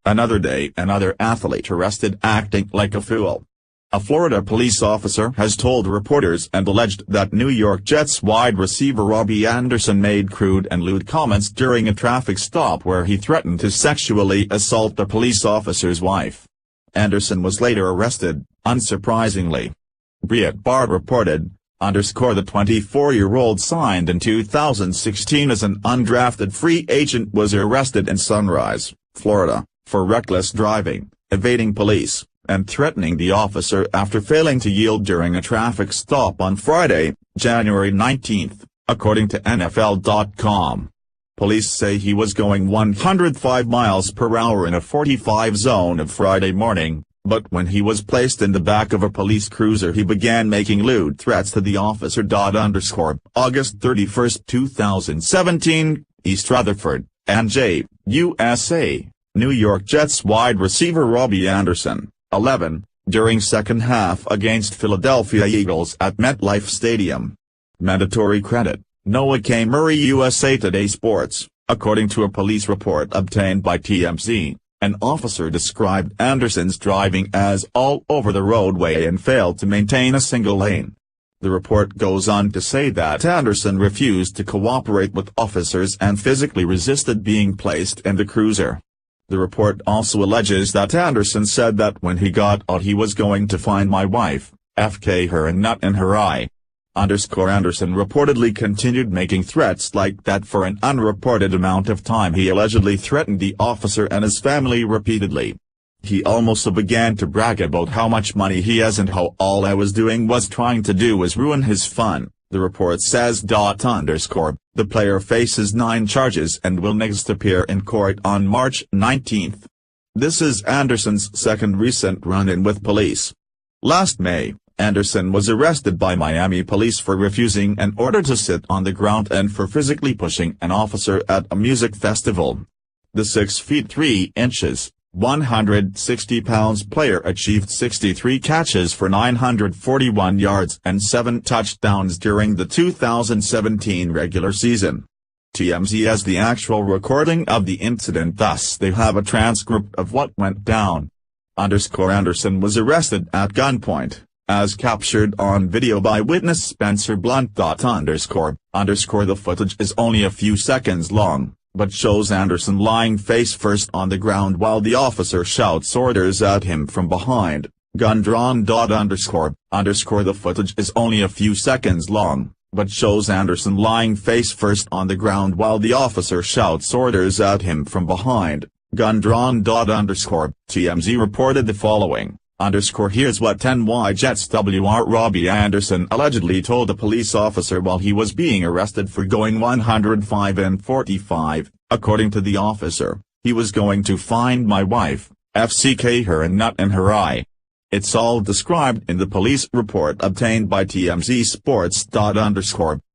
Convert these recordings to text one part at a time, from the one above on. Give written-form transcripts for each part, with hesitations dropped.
Another day, another athlete arrested acting like a fool. A Florida police officer has told reporters and alleged that New York Jets wide receiver Robby Anderson made crude and lewd comments during a traffic stop where he threatened to sexually assault the police officer's wife. Anderson was later arrested, unsurprisingly. Breitbart reported, the 24-year-old signed in 2016 as an undrafted free agent was arrested in Sunrise, Florida, for reckless driving, evading police, and threatening the officer after failing to yield during a traffic stop on Friday, January 19, according to NFL.com. Police say he was going 105 miles per hour in a 45 zone of Friday morning, but when he was placed in the back of a police cruiser he began making lewd threats to the officer. August 31, 2017, East Rutherford, NJ, USA, New York Jets wide receiver Robby Anderson, 11, during second half against Philadelphia Eagles at MetLife Stadium. Mandatory credit, Noah K. Murray. USA Today Sports. According to a police report obtained by TMZ, an officer described Anderson's driving as all over the roadway and failed to maintain a single lane. The report goes on to say that Anderson refused to cooperate with officers and physically resisted being placed in the cruiser. The report also alleges that Anderson said that when he got out he was going to find my wife, FK her and nut in her eye. Anderson reportedly continued making threats like that for an unreported amount of time. He allegedly threatened the officer and his family repeatedly. He also began to brag about how much money he has and how all I was doing was trying to do was ruin his fun, the report says. The player faces 9 charges and will next appear in court on March 19. This is Anderson's second recent run-in with police. Last May, Anderson was arrested by Miami police for refusing an order to sit on the ground and for physically pushing an officer at a music festival. The 6 feet 3 inches, 160 pounds player achieved 63 catches for 941 yards and 7 touchdowns during the 2017 regular season. TMZ has the actual recording of the incident, thus they have a transcript of what went down. Anderson was arrested at gunpoint, as captured on video by witness Spencer Blunt. The footage is only a few seconds long, but shows Anderson lying face first on the ground while the officer shouts orders at him from behind, gun drawn. The footage is only a few seconds long, but shows Anderson lying face first on the ground while the officer shouts orders at him from behind, gun drawn. TMZ reported the following. Here's what NY Jets WR Robby Anderson allegedly told a police officer while he was being arrested for going 105 and 45, according to the officer, he was going to find my wife, FCK her and nut in her eye. It's all described in the police report obtained by TMZ Sports.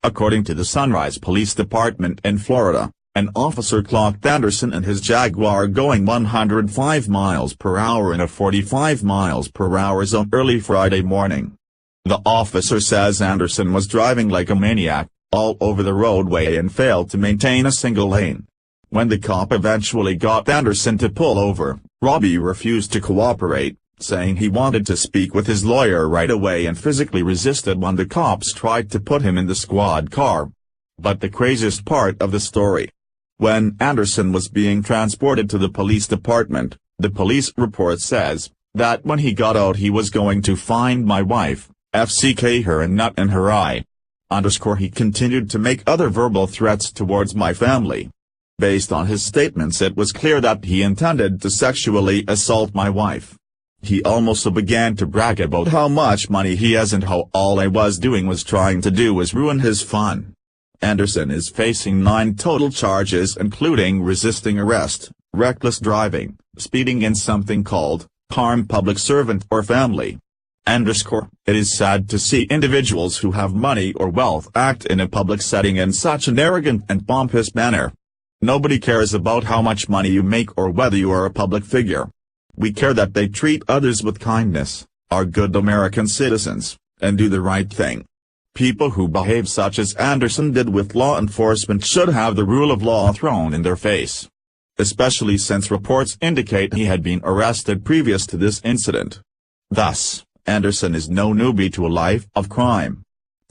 According to the Sunrise Police Department in Florida, an officer clocked Anderson and his Jaguar going 105 miles per hour in a 45 miles per hour zone early Friday morning. The officer says Anderson was driving like a maniac, all over the roadway and failed to maintain a single lane. When the cop eventually got Anderson to pull over, Robby refused to cooperate, saying he wanted to speak with his lawyer right away and physically resisted when the cops tried to put him in the squad car. But the craziest part of the story. When Anderson was being transported to the police department, the police report says that when he got out he was going to find my wife, FCK her and nut in her eye. He continued to make other verbal threats towards my family. Based on his statements it was clear that he intended to sexually assault my wife. He also began to brag about how much money he has and how all I was doing was trying to do was ruin his fun. Anderson is facing 9 total charges including resisting arrest, reckless driving, speeding in something called harm public servant or family. It is sad to see individuals who have money or wealth act in a public setting in such an arrogant and pompous manner. Nobody cares about how much money you make or whether you are a public figure. We care that they treat others with kindness, are good American citizens, and do the right thing. People who behave such as Anderson did with law enforcement should have the rule of law thrown in their face. especially since reports indicate he had been arrested previous to this incident. Thus, Anderson is no newbie to a life of crime.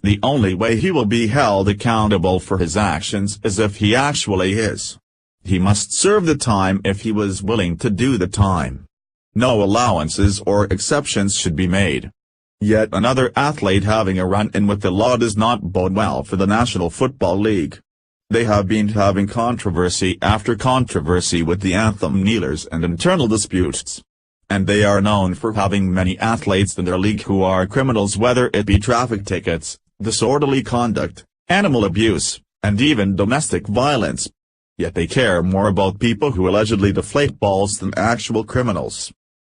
The only way he will be held accountable for his actions is if he actually is. He must serve the time if he was willing to do the time. No allowances or exceptions should be made. Yet another athlete having a run-in with the law does not bode well for the National Football League. They have been having controversy after controversy with the anthem kneelers and internal disputes. And they are known for having many athletes in their league who are criminals, whether it be traffic tickets, disorderly conduct, animal abuse, and even domestic violence. Yet they care more about people who allegedly deflate balls than actual criminals.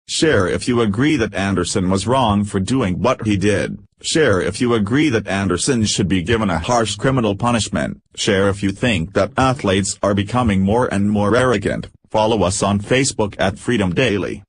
Share if you agree that Anderson was wrong for doing what he did. Share if you agree that Anderson should be given a harsh criminal punishment. Share if you think that athletes are becoming more and more arrogant. Follow us on Facebook at Freedom Daily.